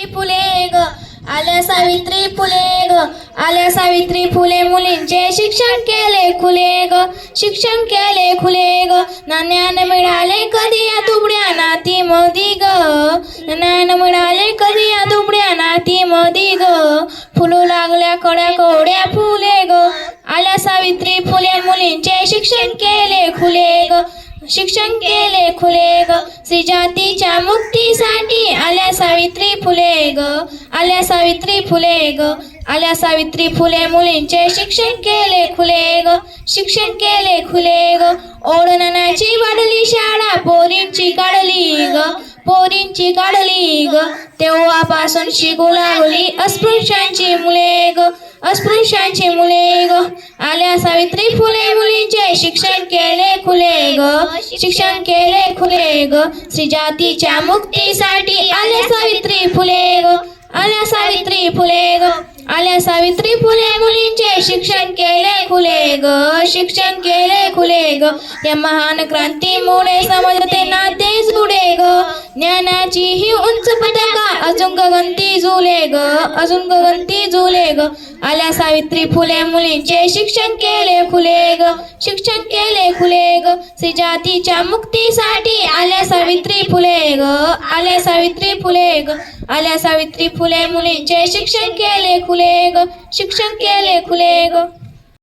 फुले ग आल्या सावित्री फुले ग आल्या सावित्री फुले मुलींचे शिक्षण केले खुले ग शिक्षण केले खुले ग ज्ञान मिळाले कधी या दुबड्या नाती मधी ग ज्ञान मिळाले कधी या दुबड्या नाती मधी ग फुलू लागल्या कड्या कवड्या फुले ग आल्या सावित्री फुले मुलींचे शिक्षण केले खुले ग शिक्षण केले खुले ग स्त्री जातीच्या मुक्तीसाठी आल्या सावित्री फुले ग आल्या सावित्री फुले ग आल्या सावित्री फुले मुलींचे शिक्षण केले खुले ग शिक्षण केले खुले ग ओढणाची वाढली शाळा पोरींची काढली ग पोरींची काढली ग तेव्हापासून शिकू लागली अस्पृश्यांची मुले ग अस्पृश्यांची मुले ग आल्या सावित्री फुले मुलींचे शिक्षण केले खुले ग शिक्षण केले खुले ग स्त्री जातीच्या मुक्तीसाठी आल्या सावित्री फुले ग आल्या सावित्री फुले ग आल्या सावित्री फुले मुलींचे शिक्षण केले खुले ग शिक्षण केले खुले ग या महान क्रांतीमुळे समजते नाते जुडे ग ज्ञानाची ही उंच पताका अजून गगनती झुले ग अजून गगनती झुले ग आल्या सावित्री फुले मुलींचे शिक्षण केले खुले ग शिक्षण केले खुले ग स्त्री जातीच्या मुक्तीसाठी आल्या सावित्री फुले ग आल्या सावित्री फुले ग आल्या सावित्री फुले मुलींचे शिक्षण केले खुले ग शिक्षण केले खुले ग